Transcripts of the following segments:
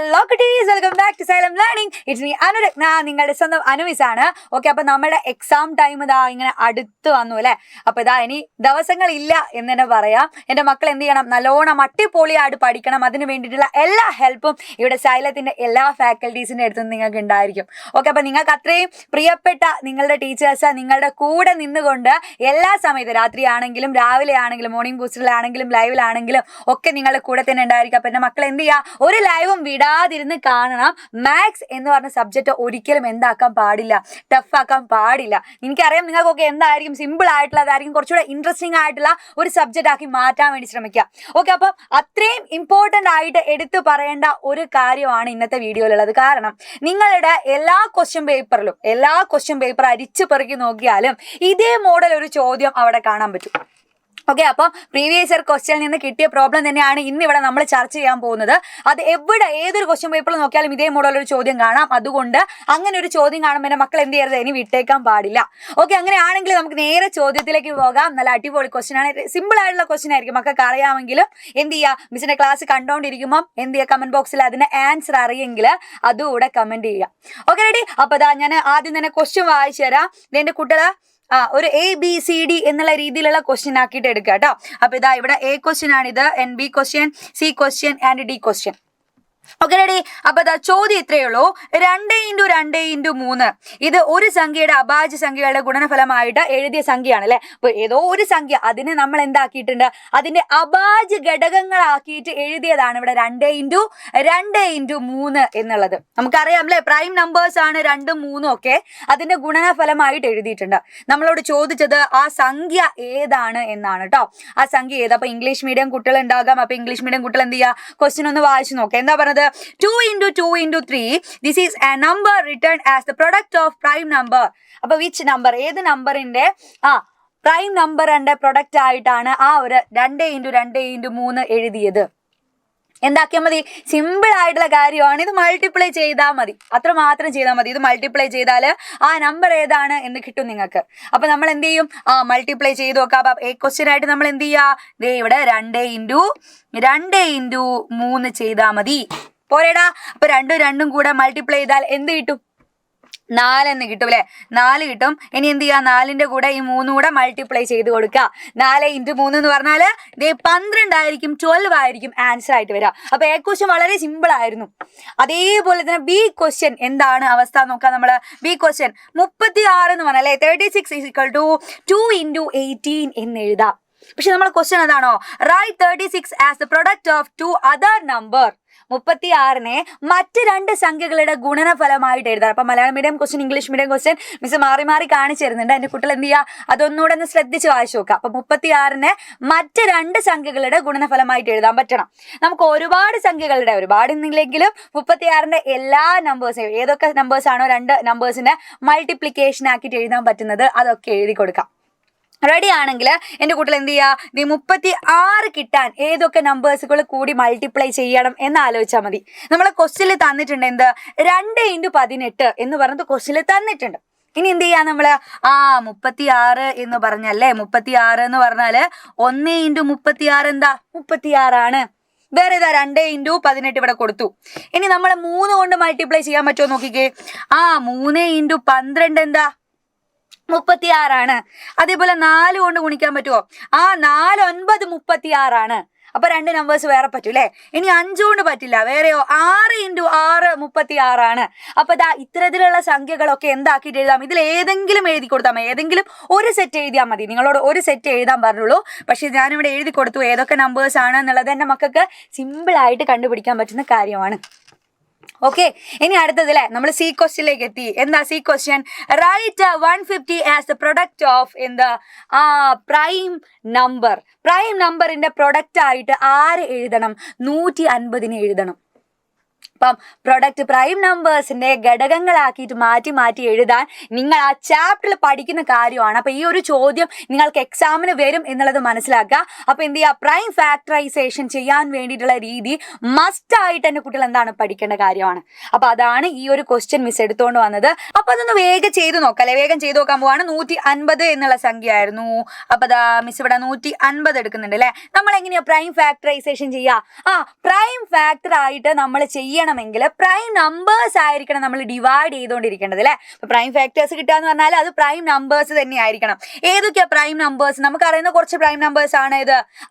Hello kitties, welcome back to Xylem Learning. It's me Anuragna. നിങ്ങളുടെ സ്വന്തം അനുമിസാണ്. Okay, അപ്പൊ നമ്മുടെ എക്സാം ടൈം ഇതാ ഇങ്ങനെ അടുത്ത് വന്നു അല്ലെ. അപ്പൊ ഇതാ ഇനി ദിവസങ്ങളില്ല എന്ന് തന്നെ പറയാം. എന്റെ മക്കൾ എന്ത് ചെയ്യണം? നല്ലോണം അടിപൊളിയായിട്ട് പഠിക്കണം. അതിന് വേണ്ടിയിട്ടുള്ള എല്ലാ ഹെൽപ്പും ഇവിടെ സൈലത്തിന്റെ എല്ലാ ഫാക്കൽറ്റീസിന്റെ അടുത്തും നിങ്ങൾക്ക് ഉണ്ടായിരിക്കും. ഓക്കെ, അപ്പൊ നിങ്ങൾക്ക് അത്രയും പ്രിയപ്പെട്ട നിങ്ങളുടെ ടീച്ചേഴ്സ് നിങ്ങളുടെ കൂടെ നിന്നുകൊണ്ട് എല്ലാ സമയത്തും രാത്രി ആണെങ്കിലും രാവിലെ ആണെങ്കിലും മോർണിംഗ് ബൂസ്റ്ററിലാണെങ്കിലും ലൈവിലാണെങ്കിലും ഒക്കെ നിങ്ങളുടെ കൂടെ തന്നെ ഉണ്ടായിരിക്കും. അപ്പൊ എന്റെ മക്കൾ എന്ത് ചെയ്യുക? ഒരു ലൈവും വിടാതിരുന്ന് കാണണം. മാത്സ് എന്ന് പറഞ്ഞ സബ്ജക്റ്റ് ഒരിക്കലും എന്താക്കാൻ പാടില്ല, ടഫ് ആക്കാൻ പാടില്ല. എനിക്കറിയാം നിങ്ങൾക്കൊക്കെ എന്തായിരിക്കും സിമ്പിൾ ആയിട്ടുള്ളതായിരിക്കും കുറച്ചുകൂടെ ഇൻട്രസ്റ്റിംഗ് ആയിട്ടുള്ള ഒരു സബ്ജക്റ്റ് ആക്കി മാറ്റാൻ വേണ്ടി ശ്രമിക്കുക. ഓക്കെ, അപ്പം അത്രയും ഇമ്പോർട്ടൻ്റ് ആയിട്ട് എടുത്തു പറയേണ്ട ഒരു കാര്യമാണ് ഇന്നത്തെ വീഡിയോയിലുള്ളത്. കാരണം നിങ്ങളുടെ എല്ലാ ക്വസ്റ്റ്യൻ പേപ്പർ അരിച്ചു പെറുക്കി നോക്കിയാലും ഇതേ മോഡൽ ഒരു ചോദ്യം അവിടെ കാണാൻ പറ്റും. ഓക്കെ, അപ്പം പ്രീവിയസ് ഇയർ ക്വസ്റ്റ്യനിൽ നിന്ന് കിട്ടിയ പ്രോബ്ലം തന്നെയാണ് ഇന്ന് ഇവിടെ നമ്മൾ ചർച്ച ചെയ്യാൻ പോകുന്നത്. അത് ഏതൊരു ക്വസ്റ്റ്യൻ പേപ്പറിൽ നോക്കിയാലും ഇതേ മോഡൽ ഒരു ചോദ്യം കാണാം. അതുകൊണ്ട് അങ്ങനെ ഒരു ചോദ്യം കാണുമ്പോൾ എൻ്റെ മക്കൾ എന്ത് ചെയ്യരുത്, ഇനി വിട്ടേക്കാൻ പാടില്ല. ഓക്കെ, അങ്ങനെയാണെങ്കിൽ നമുക്ക് നേരെ ചോദ്യത്തിലേക്ക് പോകാം. നല്ല അടിപൊളി ക്വസ്റ്റ്യൻ ആണ്, സിമ്പിൾ ആയിട്ടുള്ള ക്വസ്റ്റ്യൻ ആയിരിക്കും. മക്കൾക്ക് അറിയാമെങ്കിലും എന്ത് ചെയ്യുക, മിസ്സിന്റെ ക്ലാസ് കണ്ടുകൊണ്ടിരിക്കുമ്പോൾ എന്ത് ചെയ്യുക, കമന്റ് ബോക്സിൽ അതിന്റെ ആൻസർ അറിയെങ്കിൽ അതുകൂടെ കമന്റ് ചെയ്യുക. Okay, ready? അപ്പൊ അതാ ഞാൻ ആദ്യം തന്നെ ക്വസ്റ്റ്യൻ വായിച്ചു തരാം. എന്റെ കുട്ടികള് ഒരു ABCD എന്നുള്ള രീതിയിലുള്ള ക്വസ്റ്റ്യൻ ആക്കിയിട്ട് എടുക്കുക കേട്ടോ. അപ്പൊ ഇതാ ഇവിടെ A ക്വസ്റ്റ്യൻ ആണിത്, B question, C question and D question. Okay, ready? അപ്പൊ ഇതാ ചോദ്യം ഇത്രയേ ഉള്ളൂ. 2x2x3 ഇത് ഒരു സംഖ്യയുടെ അഭാജ്യ സംഖ്യകളുടെ ഗുണനഫലമായിട്ട് എഴുതിയ സംഖ്യയാണ് അല്ലെ. അപ്പൊ ഏതോ ഒരു സംഖ്യ അതിനെ നമ്മൾ എന്താക്കിയിട്ടുണ്ട്, അതിന്റെ അഭാജ്യ ഘടകങ്ങളാക്കിയിട്ട് എഴുതിയതാണ് ഇവിടെ 2x2x3 എന്നുള്ളത്. നമുക്കറിയാം അല്ലെ, പ്രൈം നമ്പേഴ്സ് ആണ് 2ഉം 3ഉം ഒക്കെ. അതിന്റെ ഗുണനഫലമായിട്ട് എഴുതിയിട്ടുണ്ട്. നമ്മളോട് ചോദിച്ചത് ആ സംഖ്യ ഏതാണ് എന്നാണ് കേട്ടോ. ആ സംഖ്യ ഏത്? അപ്പൊ ഇംഗ്ലീഷ് മീഡിയം കുട്ടികൾ ഉണ്ടാകാം. അപ്പൊ ഇംഗ്ലീഷ് മീഡിയം കുട്ടികൾ എന്ത് ചെയ്യുക, ക്വസ്റ്റ്യൻ ഒന്ന് വായിച്ചു നോക്കാം. എന്താ പറഞ്ഞത്? 2x2x3 this is a number written as the product of prime number. അപ്പൊ which number, ഏത് നമ്പറിന്റെ പ്രൈം നമ്പറിന്റെ പ്രൊഡക്റ്റ് ആയിട്ടാണ് ആ ഒരു 2x2x3 എഴുതിയത്? എന്താക്കിയാൽ മതി? സിമ്പിൾ ആയിട്ടുള്ള കാര്യമാണ്. ഇത് മൾട്ടിപ്ലൈ ചെയ്താൽ മതി, അത്ര മാത്രം ചെയ്താൽ മതി. ഇത് മൾട്ടിപ്ലൈ ചെയ്താൽ ആ നമ്പർ ഏതാണ് എന്ന് കിട്ടും നിങ്ങൾക്ക്. അപ്പൊ നമ്മൾ എന്ത് ചെയ്യും? മൾട്ടിപ്ലൈ ചെയ്ത് നോക്കാം. അപ്പൊ A ക്വസ്റ്റ്യൻ ആയിട്ട് നമ്മൾ എന്ത് ചെയ്യുക? ദേ ഇവിടെ 2x2x3 ചെയ്താൽ മതി. പോരേടാ? അപ്പൊ 2ഉം കൂടെ മൾട്ടിപ്ലൈ ചെയ്താൽ എന്ത് കിട്ടും? 4 എന്ന് കിട്ടും അല്ലെ. 4 കിട്ടും. ഇനി എന്ത് ചെയ്യുക? 4ന്റെ കൂടെ ഈ 3 കൂടെ മൾട്ടിപ്ലൈ ചെയ്ത് കൊടുക്കുക. 4x3 എന്ന് പറഞ്ഞാല് 12 ആയിരിക്കും, 12 ആയിരിക്കും ആൻസർ ആയിട്ട് വരിക. അപ്പൊ A ക്വസ്റ്റ്യൻ വളരെ സിമ്പിൾ ആയിരുന്നു. അതേപോലെ തന്നെ B ക്വസ്റ്റ്യൻ എന്താണ് അവസ്ഥ നോക്കാം നമ്മള്. B ക്വസ്റ്റ്യൻ 36 എന്ന് പറഞ്ഞാൽ 36 = 2x18 എന്ന് എഴുതാം. പക്ഷെ നമ്മൾ ക്വസ്റ്റ്യൻ അതാണോ? Right 36 as the product of 2 other number. 36നെ മറ്റ് 2 സംഖ്യകളുടെ ഗുണനഫലമായിട്ട് എഴുതാം. അപ്പൊ Malayalam medium question, English medium question miss മാറി മാറി കാണിച്ചു തരുന്നുണ്ട്. എന്റെ കുട്ടികൾ എന്ത് ചെയ്യുക, അതൊന്നുകൂടെ ഒന്ന് ശ്രദ്ധിച്ച് വായിച്ചു നോക്കുക. അപ്പൊ 36നെ മറ്റ് 2 സംഖ്യകളുടെ ഗുണനഫലമായിട്ട് എഴുതാൻ പറ്റണം. നമുക്ക് ഒരുപാട് ഇല്ലെങ്കിലും 36ന്റെ എല്ലാ നമ്പേഴ്സും, ഏതൊക്കെ നമ്പേഴ്സ് ആണോ 2 നമ്പേഴ്സിന്റെ മൾട്ടിപ്ലിക്കേഷൻ ആക്കിയിട്ട് എഴുതാൻ പറ്റുന്നത് അതൊക്കെ എഴുതി കൊടുക്കാം. റെഡി ആണെങ്കിൽ എൻ്റെ കുട്ടികൾ എന്ത് ചെയ്യുക, 36 കിട്ടാൻ ഏതൊക്കെ നമ്പേഴ്സുകൾ കൂടി മൾട്ടിപ്ലൈ ചെയ്യണം എന്ന് ആലോചിച്ചാൽ മതി. നമ്മളെ ക്വസ്റ്റ്യനിൽ തന്നിട്ടുണ്ട് എന്ത്, 2x18 എന്ന് പറഞ്ഞത് ക്വസ്റ്റ്യനിൽ തന്നിട്ടുണ്ട്. ഇനി എന്ത് ചെയ്യാ നമ്മള്? 36 എന്ന് പറഞ്ഞല്ലേ. 36 എന്ന് പറഞ്ഞാല് 1x36 എന്താ? 36 ആണ്. വേറെ ഏതാ? 2x18 ഇവിടെ കൊടുത്തു. ഇനി നമ്മളെ 3 കൊണ്ട് മൾട്ടിപ്ലൈ ചെയ്യാൻ പറ്റുമോ നോക്കിക്കേ. 3x12 എന്താ? 36 ആണ്. അതേപോലെ 4 കൊണ്ട് ഗുണിക്കാൻ പറ്റുമോ? 4 9 36 ആണ്. അപ്പൊ 2 നമ്പേഴ്സ് വേറെ പറ്റൂലേ. ഇനി 5 കൊണ്ട് പറ്റില്ല. വേറെയോ? 6x6 36 ആണ്. അപ്പൊ ഇത്തരത്തിലുള്ള സംഖ്യകളൊക്കെ എന്താക്കിയിട്ട് എഴുതാം? ഇതിൽ ഏതെങ്കിലും എഴുതി കൊടുത്താൽ മതി. ഏതെങ്കിലും ഒരു സെറ്റ് എഴുതിയാൽ മതി. നിങ്ങളോട് ഒരു സെറ്റ് എഴുതാൻ പറഞ്ഞുള്ളൂ. പക്ഷെ ഞാനിവിടെ എഴുതി കൊടുത്തു ഏതൊക്കെ നമ്പേഴ്സ് ആണ് എന്നുള്ളത്. എൻ്റെ മക്കൾക്ക് സിമ്പിൾ ആയിട്ട് കണ്ടുപിടിക്കാൻ പറ്റുന്ന കാര്യമാണ്. ഓക്കെ, ഇനി അടുത്തത് അല്ലെ, നമ്മൾ C ക്വസ്റ്റ്യനിലേക്ക് എത്തി. എന്താ C question? Right 150 as the product of എന്താ? Prime number. പ്രൈം നമ്പറിന്റെ പ്രൊഡക്റ്റ് ആയിട്ട് ആര് എഴുതണം? 150 എഴുതണം. അപ്പം പ്രൊഡക്റ്റ് പ്രൈം നമ്പേഴ്സിന്റെ ഘടകങ്ങളാക്കിയിട്ട് മാറ്റി എഴുതാൻ നിങ്ങൾ ആ ചാപ്റ്ററിൽ പഠിക്കുന്ന കാര്യമാണ്. അപ്പൊ ഈ ഒരു ചോദ്യം നിങ്ങൾക്ക് എക്സാമിന് വരും എന്നുള്ളത് മനസ്സിലാക്കുക. അപ്പൊ എന്ത് ചെയ്യുക, പ്രൈം ഫാക്ടറൈസേഷൻ ചെയ്യാൻ വേണ്ടിയിട്ടുള്ള രീതി മസ്റ്റ് ആയിട്ട് എൻ്റെ കുട്ടികൾ എന്താണ് പഠിക്കേണ്ട കാര്യമാണ്. അപ്പൊ അതാണ് ഈ ഒരു ക്വസ്റ്റ്യൻ മിസ് എടുത്തുകൊണ്ട് വന്നത്. അപ്പൊ അതൊന്ന് വേഗം ചെയ്ത് നോക്കാം അല്ലെ. വേഗം ചെയ്ത് നോക്കാൻ പോവാണ്. 150 എന്നുള്ള സംഖ്യ ആയിരുന്നു. അപ്പൊ മിസ് ഇവിടെ 150 എടുക്കുന്നുണ്ട് അല്ലെ. നമ്മൾ എങ്ങനെയാ പ്രൈം ഫാക്ടറൈസേഷൻ ചെയ്യുക? പ്രൈം ഫാക്ടർ ആയിട്ട് നമ്മൾ ചെയ്യേണ്ട ചെയ്യണമെങ്കിൽ പ്രൈം നമ്പേഴ്സ് ആയിരിക്കണം നമ്മൾ ഡിവൈഡ് ചെയ്തുകൊണ്ടിരിക്കേണ്ടത് അല്ലേ. അപ്പൊ പ്രൈം ഫാക്ടേഴ്സ് കിട്ടാന്ന് പറഞ്ഞാൽ അത് പ്രൈം നമ്പേഴ്സ് തന്നെ ആയിരിക്കണം. ഏതൊക്കെയാ പ്രൈം നമ്പേഴ്സ്? നമുക്കറിയുന്ന കുറച്ച് പ്രൈം നമ്പേഴ്സ് ആണ് ഇത്.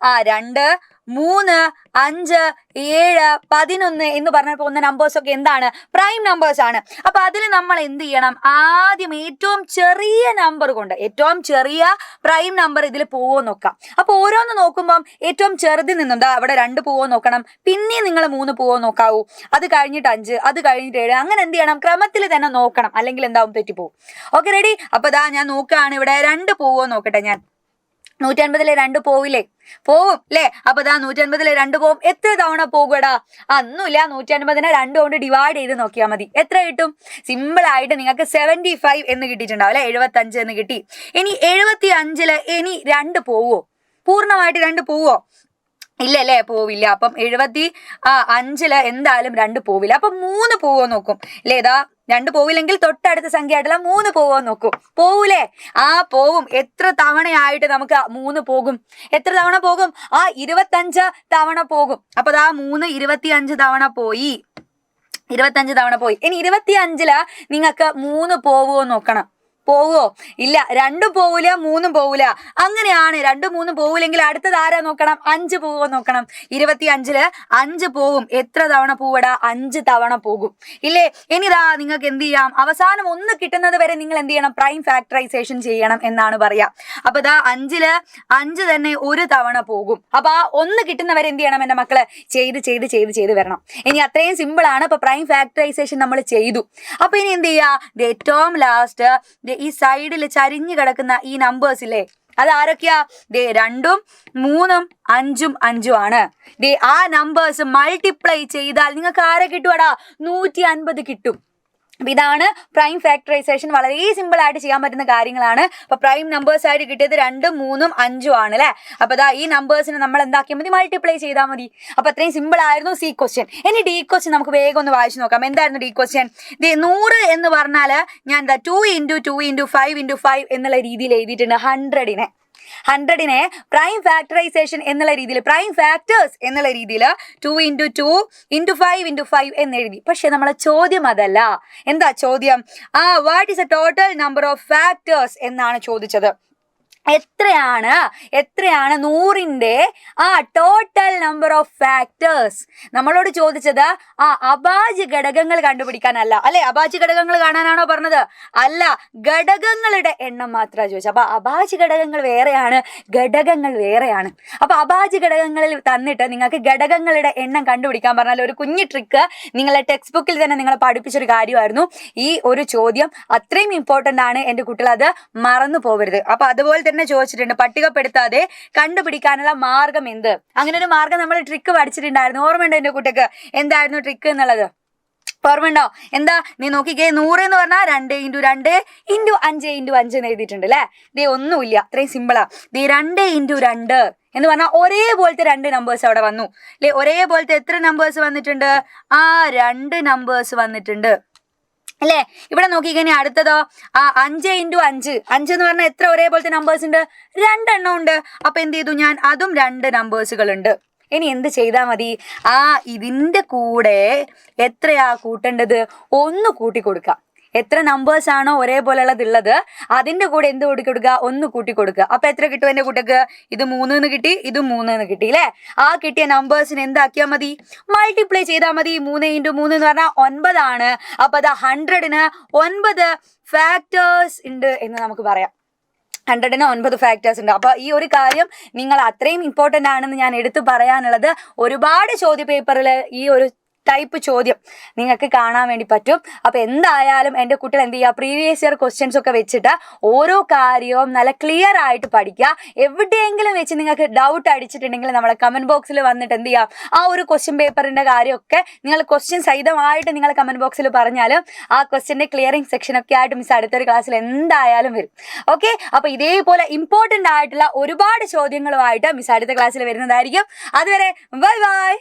2, 3, 5, 7, 11 എന്ന് പറഞ്ഞ പോകുന്ന നമ്പേഴ്സ് ഒക്കെ എന്താണ്? പ്രൈം നമ്പേഴ്സ് ആണ്. അപ്പൊ അതിൽ നമ്മൾ എന്ത് ചെയ്യണം? ആദ്യം ഏറ്റവും ചെറിയ നമ്പർ കൊണ്ട്, ഏറ്റവും ചെറിയ പ്രൈം നമ്പർ ഇതിൽ പോവോ നോക്കാം. അപ്പൊ ഓരോന്ന് നോക്കുമ്പം ഏറ്റവും ചെറുതിൽ നിന്നും അവിടെ 2 പോവോ നോക്കണം, പിന്നെ നിങ്ങൾ 3 പോവോ നോക്കാവൂ, അത് കഴിഞ്ഞിട്ട് 5, അത് കഴിഞ്ഞിട്ട് 7, അങ്ങനെ എന്ത് ചെയ്യണം? ക്രമത്തിൽ തന്നെ നോക്കണം, അല്ലെങ്കിൽ എന്താവും? തെറ്റിപ്പോവും. Okay, ready? അപ്പൊ ഞാൻ നോക്കുകയാണ്, ഇവിടെ 2 പോവോ നോക്കട്ടെ. ഞാൻ 150 2 പോവില്ലേ? പോവും അല്ലേ. അപ്പൊ 150 2 പോവും. എത്ര തവണ പോകുടാ? ഒന്നുമില്ല, 150 2 കൊണ്ട് ഡിവൈഡ് ചെയ്ത് നോക്കിയാൽ മതി. എത്ര കിട്ടും? സിമ്പിൾ ആയിട്ട് നിങ്ങൾക്ക് 75 എന്ന് കിട്ടിയിട്ടുണ്ടാവും അല്ലെ, 75 എന്ന് കിട്ടി. ഇനി 75 ഇനി 2 പോവോ? പൂർണ്ണമായിട്ട് 2 പോവോ? ഇല്ലല്ലേ, പോവില്ല. അപ്പം 75 എന്തായാലും 2 പോവില്ല. അപ്പൊ 3 പോവോ നോക്കും അല്ലേ. 2 പോവില്ലെങ്കിൽ തൊട്ടടുത്ത സംഖ്യ ആയിട്ടുള്ള 3 പോവോ നോക്കും. പോവൂലേ? പോവും. എത്ര തവണയായിട്ട് നമുക്ക് 3 പോകും? എത്ര തവണ പോകും? 25 തവണ പോകും. അപ്പൊ 3 25 തവണ പോയി. 25 തവണ പോയി. ഇനി 25 നിങ്ങൾക്ക് 3 പോവോ നോക്കണം. പോവോ? ഇല്ല, 2 പോവൂല, 3 പോവൂല. അങ്ങനെയാണ് 2, 3 പോവില്ലെങ്കിൽ അടുത്തത് ആരാ നോക്കണം? 5 പോവോ നോക്കണം. 25 5 പോവും. എത്ര തവണ പോവടാ? 5 തവണ പോകും ഇല്ലേ. ഇനി നിങ്ങൾക്ക് എന്ത് ചെയ്യാം? അവസാനം 1 കിട്ടുന്നത് വരെ നിങ്ങൾ എന്ത് ചെയ്യണം? പ്രൈം ഫാക്ടറൈസേഷൻ ചെയ്യണം എന്നാണ് പറയാ. അപ്പൊ 5 5 തന്നെ 1 തവണ പോകും. അപ്പൊ 1 കിട്ടുന്നവരെ എന്ത് ചെയ്യണം എന്റെ മക്കള്? ചെയ്ത് വരണം. ഇനി അത്രയും സിമ്പിൾ ആണ്. അപ്പൊ പ്രൈം ഫാക്ടറൈസേഷൻ നമ്മൾ ചെയ്തു. അപ്പൊ ഇനി എന്ത് ചെയ്യാ? ഏറ്റവും ലാസ്റ്റ് ഈ സൈഡിൽ ചരിഞ്ഞു കിടക്കുന്ന ഈ നമ്പേഴ്സ് ഇല്ലേ, അത് ആരൊക്കെയാ? 2, 3, 5, 5 ആണ്. ആ നമ്പേഴ്സ് മൾട്ടിപ്ലൈ ചെയ്താൽ നിങ്ങൾക്ക് ആരെ കിട്ടുവാടാ? 150 കിട്ടും. ഇതാണ് പ്രൈം ഫാക്ടറൈസേഷൻ. വളരെ സിമ്പിൾ ആയിട്ട് ചെയ്യാൻ പറ്റുന്ന കാര്യങ്ങളാണ്. അപ്പൊ പ്രൈം നമ്പേഴ്സ് ആയിട്ട് കിട്ടിയത് 2, 3, 5 ആണ് അല്ലെ. അപ്പൊ ഈ നമ്പേഴ്സിനെ നമ്മൾ എന്താക്കിയാൽ മതി? മൾട്ടിപ്ലൈ ചെയ്താൽ മതി. അപ്പൊ അത്രയും സിമ്പിൾ ആയിരുന്നു സി ക്വസ്റ്റ്യൻ. ഇനി ഡി ക്വസ്റ്റ്യൻ നമുക്ക് വേഗം ഒന്ന് വായിച്ചു നോക്കാം. എന്തായിരുന്നു ഡി ക്വസ്റ്റ്യൻ? 100 എന്ന് പറഞ്ഞാല് ഞാൻ 2 × 2 × 5 × 5 എന്നുള്ള രീതിയിൽ എഴുതിയിട്ടുണ്ട്. 100നെ പ്രൈം ഫാക്ടറൈസേഷൻ എന്നുള്ള രീതിയിൽ, പ്രൈം ഫാക്ടേഴ്സ് എന്നുള്ള രീതിയിൽ 2 × 2 × 5 × 5 എന്ന് എഴുതി. പക്ഷെ നമ്മളെ ചോദ്യം അതല്ല. എന്താ ചോദ്യം? What is A total number of factors എന്നാണ് ചോദിച്ചത്. എത്രയാണ് 100ന്റെ ടോട്ടൽ നമ്പർ ഓഫ് ഫാക്ടേഴ്സ്? നമ്മളോട് ചോദിച്ചത് അഭാജ്യ ഘടകങ്ങൾ കണ്ടുപിടിക്കാനല്ല അല്ലെ. അഭാജ്യ ഘടകങ്ങൾ കാണാനാണോ പറഞ്ഞത്? അല്ല, ഘടകങ്ങളുടെ എണ്ണം മാത്രമാണ് ചോദിച്ചത്. അപ്പൊ അഭാജ്യ ഘടകങ്ങൾ വേറെയാണ്, ഘടകങ്ങൾ വേറെയാണ്. അപ്പൊ അഭാജ്യ ഘടകങ്ങളിൽ തന്നിട്ട് നിങ്ങൾക്ക് ഘടകങ്ങളുടെ എണ്ണം കണ്ടുപിടിക്കാൻ പറഞ്ഞാൽ ഒരു കുഞ്ഞു ട്രിക്ക് നിങ്ങളെ ടെക്സ്റ്റ് ബുക്കിൽ തന്നെ നിങ്ങളെ പഠിപ്പിച്ചൊരു കാര്യമായിരുന്നു. ഈ ഒരു ചോദ്യം അത്രയും ഇമ്പോർട്ടന്റ് ആണ്. എന്റെ കുട്ടികൾ അത് മറന്നു പോകരുത്. അപ്പൊ അതുപോലെ തന്നെ ചോദിച്ചിട്ടുണ്ട്, പട്ടികപ്പെടുത്താതെ കണ്ടുപിടിക്കാനുള്ള മാർഗം എന്ത്? അങ്ങനെ ഒരു മാർഗം നമ്മൾ ട്രിക്ക് പഠിച്ചിട്ടുണ്ടായിരുന്നു. ഓർമ്മയുണ്ടോ എന്റെ കുട്ടിക്ക്? എന്തായിരുന്നു ട്രിക്ക് എന്നുള്ളത്? ഓർമ്മയുണ്ടോ? എന്താ? നീ നോക്കിക്കേ, 100 എന്ന് പറഞ്ഞാൽ 2 × 2 × 5 × 5 എന്ന് എഴുതിയിട്ടുണ്ട് അല്ലെ. ഒന്നുമില്ല, അത്രയും സിമ്പിളാ. 2 × 2 എന്ന് പറഞ്ഞാൽ ഒരേപോലത്തെ 2 നമ്പേഴ്സ് അവിടെ വന്നു അല്ലെ. ഒരേപോലത്തെ എത്ര നമ്പേഴ്സ് വന്നിട്ടുണ്ട്? 2 നമ്പേഴ്സ് വന്നിട്ടുണ്ട് അല്ലേ. ഇവിടെ നോക്കിക്കഴിഞ്ഞാൽ അടുത്തതോ 5 × 5. 5 എന്ന് പറഞ്ഞാൽ എത്ര ഒരേപോലത്തെ നമ്പേഴ്സ് ഉണ്ട്? 2 എണ്ണം ഉണ്ട്. അപ്പൊ എന്ത് ചെയ്തു ഞാൻ? അതും 2 നമ്പേഴ്സുകൾ ഉണ്ട്. ഇനി എന്ത് ചെയ്താൽ മതി? ഇതിന്റെ കൂടെ എത്രയാ കൂട്ടേണ്ടത്? 1 കൂട്ടി കൊടുക്കാം. എത്ര നമ്പേഴ്സ് ആണോ ഒരേപോലെ ഉള്ളത് അതിന്റെ കൂടെ എന്ത് കൂട്ടി കൊടുക്കുക? 1 കൂട്ടി കൊടുക്കുക. അപ്പൊ എത്ര കിട്ടും എന്റെ കുട്ടിക്ക്? ഇത് 3 എന്ന് കിട്ടി, ഇത് 3 എന്ന് കിട്ടി അല്ലെ. കിട്ടിയ നമ്പേഴ്സിന് എന്താക്കിയാൽ മതി? മൾട്ടിപ്ലൈ ചെയ്താൽ മതി. 3 × 3 എന്ന് പറഞ്ഞാൽ 9 ആണ്. അപ്പൊ 100ന് 9 ഫാക്ടേഴ്സ് ഉണ്ട് എന്ന് നമുക്ക് പറയാം. 100ന് 9 ഫാക്ടേഴ്സ് ഉണ്ട്. അപ്പൊ ഈ ഒരു കാര്യം നിങ്ങൾ അത്രയും ഇമ്പോർട്ടന്റ് ആണെന്ന് ഞാൻ എടുത്തു പറയാനുള്ളത്. ഒരുപാട് ചോദ്യ പേപ്പറിൽ ഈ ഒരു ടൈപ്പ് ചോദ്യം നിങ്ങൾക്ക് കാണാൻ വേണ്ടി പറ്റും. അപ്പൊ എന്തായാലും എൻ്റെ കുട്ടികൾ എന്ത് ചെയ്യുക? പ്രീവിയസ് ഇയർ ക്വസ്റ്റ്യൻസ് ഒക്കെ വെച്ചിട്ട് ഓരോ കാര്യവും നല്ല ക്ലിയർ ആയിട്ട് പഠിക്കുക. എവിടെയെങ്കിലും വെച്ച് നിങ്ങൾക്ക് ഡൗട്ട് അടിച്ചിട്ടുണ്ടെങ്കിൽ നമ്മളെ കമന്റ് ബോക്സിൽ വന്നിട്ട് എന്ത് ചെയ്യാം? ഒരു ക്വസ്റ്റ്യൻ പേപ്പറിന്റെ കാര്യമൊക്കെ നിങ്ങൾ ക്വസ്റ്റ്യൻ സഹിതമായിട്ട് നിങ്ങൾ കമന്റ് ബോക്സിൽ പറഞ്ഞാലും ആ ക്വസ്റ്റ്യന്റെ ക്ലിയറിംഗ് സെക്ഷൻ ഒക്കെ ആയിട്ട് മിസ് അടുത്തൊരു ക്ലാസ്സിൽ എന്തായാലും വരും. ഓക്കെ, അപ്പൊ ഇതേപോലെ ഇമ്പോർട്ടന്റ് ആയിട്ടുള്ള ഒരുപാട് ചോദ്യങ്ങളുമായിട്ട് മിസ് അടുത്ത ക്ലാസ്സിൽ വരുന്നതായിരിക്കും. അതുവരെ ബൈ ബൈ.